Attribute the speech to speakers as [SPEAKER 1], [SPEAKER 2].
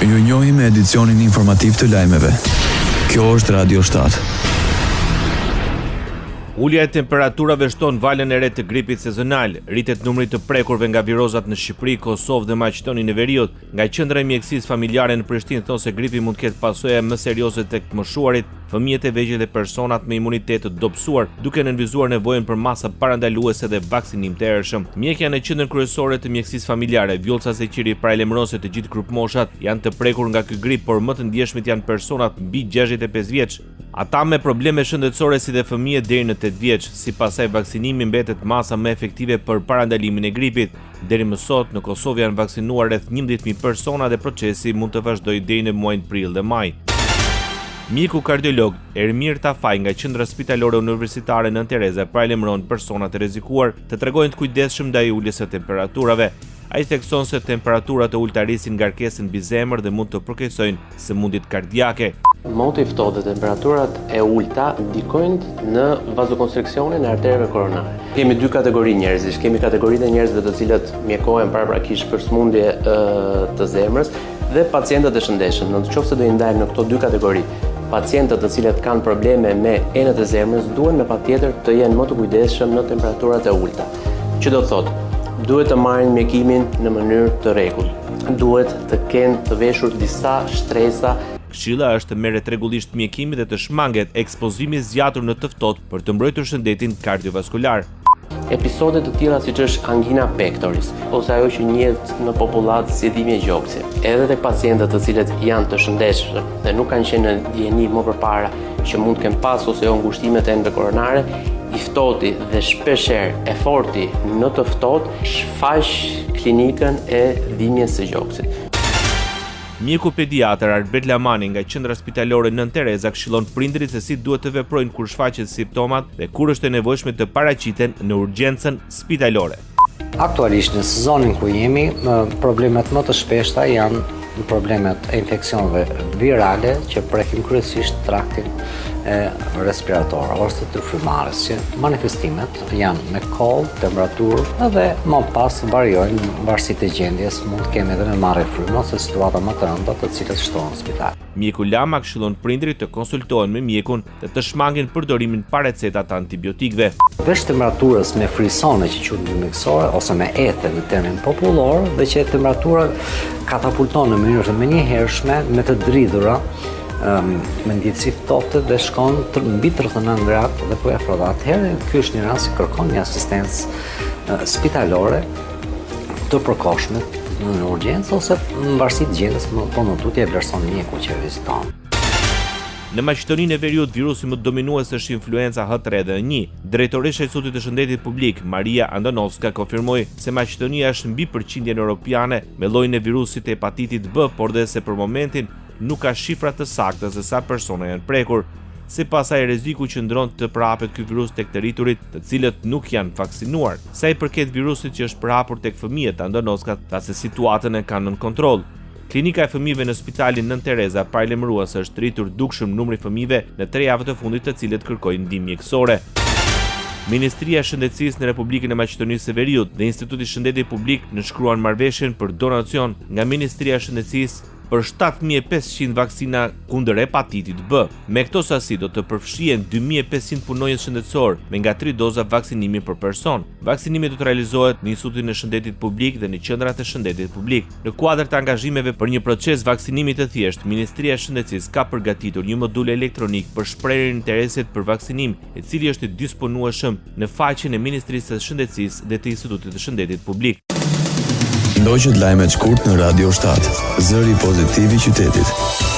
[SPEAKER 1] Ju njohim me edicionin informativ të lajmeve. Kjo është Radio 7.
[SPEAKER 2] Ulja e temperaturave shton valën e re të gripit sezonal, rritet numri të prekurve nga virozat në Shqipëri, Kosovë dhe Maqedoninë e Veriut. Nga qendra e mjekësisë familjare në Prishtinë thonë se gripi mund të ketë pasojë më serioze tek të moshuarit, fëmijët e vegjël dhe personat me imunitet të dobësuar, duke nënvizuar nevojën për masa parandaluese dhe vaksinim të ershëm. Mjekja në qendrën kryesore të mjekësisë familjare, Vjollca Seqiri paralajmëron se të gjithë grupmoshat janë të prekur nga ky grip, por më të ndjeshmit janë personat mbi 65 vjeç. Ata me probleme shëndetësore si dhe fëmijët deri në 8 vjeç. Sipas vaksinimi mbetet masa më efektive për parandalimin e gripit. Deri më sot në Kosovë janë vaksinuar rreth 11.000 persona dhe procesi mund të vazhdojë deri në muajin prill dhe maj. Mjeku kardiolog Ermir Tafaj nga Qendra Spitalore Universitare Nën Tereza paralajmëron personat e rrezikuar të tregojnë të kujdesshëm ndaj uljes së temperaturave. Ai thekson se temperaturat e ulta rrisin ngarkesën mbi zemër dhe mund të përkeqësojnë sëmundjet kardiake.
[SPEAKER 3] Moti i ftohtë dhe temperaturat e ulta ndikojnë në vazokonstriksionin e arterëve koronare. Kemi dy kategori njerëzish, kemi kategorinë e njerëzve të cilët mjekohen paraprakisht për sëmundje të zemrës dhe pacientët e shëndetshëm. Nëse do i ndajmë në këto dy kategori, pacientët të cilët kanë probleme me enët e zemrës duhen me patjetër të jenë më të kujdesshëm në temperaturat e ulta. Që do të thotë, duhet të marrin mjekimin në mënyrë të rregullt. Duhet të kenë të veshur disa shtresa.
[SPEAKER 2] Këshilla është të merret rregullisht mjekimi dhe të shmanget ekspozimi zgjatur në të ftohtë për të mbrojtur shëndetin kardiovaskular.
[SPEAKER 3] Episode të tilla siç është angina pectoris ose ajo që njihet në popullat si dhimbje gjokse, edhe tek pacientët të cilët janë të shëndetshëm dhe nuk kanë qenë në dijeni më përpara që mund të kenë pas ose jo ngushtimet e enëve koronare, i ftohti dhe shpeshherë eforti në të ftohtë shfaq klinikën e dhimbjes së gjoksit.
[SPEAKER 2] Mjeku pediatër Albert Lamani nga Qendra Spitalore Nën Tereza këshillon prindërit se si duhet të veprojnë kur shfaqen simptomat dhe kur është e nevojshme të paraqiten në urgjencën spitalore.
[SPEAKER 4] Aktualisht në sezonin ku jemi, problemet më të shpeshta janë problemet e infeksioneve virale që prekin kryesisht traktin respirator ose të frymarrës, që manifestimet janë me koll, temperaturë dhe më pas variojnë varësi të gjendjes, mund të kemi edhe me marrje frymë ose situata më të rënda të cilët shtohen në spital.
[SPEAKER 2] Mjeku Lama këshillon prindërit të konsultohen me mjekun dhe të shmangin përdorimin pa receta të antibiotikëve.
[SPEAKER 4] Veç temperaturës me frisone që quhen mjekësore ose me ethe në termin popullor dhe që temperatura katapulton në mënyrë të menjëhershme me të dridhura me ndjesi ftohtë dhe shkon mbi 39 gradë dhe po afro. Atëherë ky është një rast që kërkon një asistencë spitalore të përkohshme në urgjencë ose në varësi të gjendjes, po në tutje e vlerëson mjeku që viziton.
[SPEAKER 2] Në Maqedoninë e Veriut virusi më dominues është influenca H3N1. Drejtoresha e Institutit të Shëndetit Publik, Maria Andonovska, konfirmoi se Maqedonia është mbi përqindjen europiane me llojin e virusit të hepatitit B, por dhe se për momentin nuk ka shifra të sakta se sa persona janë prekur. Sipas saj, rreziku qëndron të përhapet ky virus tek të rriturit, të cilët nuk janë vaksinuar. Sa i përket virusit që është përhapur tek fëmijët, Andonovska tha se situatën e kanë nën kontroll. Klinika e fëmijëve në Spitalin Nën Tereza paralajmërua se është rritur dukshëm numri fëmijëve në 3 javët e fundit të cilët kërkojnë ndihmë mjekësore. Ministria e Shëndetësisë në Republikën e Maqedonisë së Veriut dhe Instituti i Shëndetit Publik nënshkruan marrëveshjen për donacion nga Ministria e Shëndetësisë për 7.500 vaksina kundër hepatitit B. Me këto sasi do të përfshihen 2.500 punonjës shëndetësor me nga 3 doza vaksinimi për person. Vaksinimi do të realizohet në Institutin e Shëndetit Publik dhe në Qendrat e Shëndetit Publik. Në kuadër të angazhimeve për një proces vaksinimi të thjeshtë, Ministria e Shëndetësisë ka përgatitur një modul elektronik për shprehjen e interesit për vaksinim, i cili është i disponueshëm në faqen e Ministrisë së Shëndetësisë dhe të Institutit të Shëndetit Publik.
[SPEAKER 1] Ndoqët lajmet shkurt në Radio 7, zëri pozitiv i qytetit.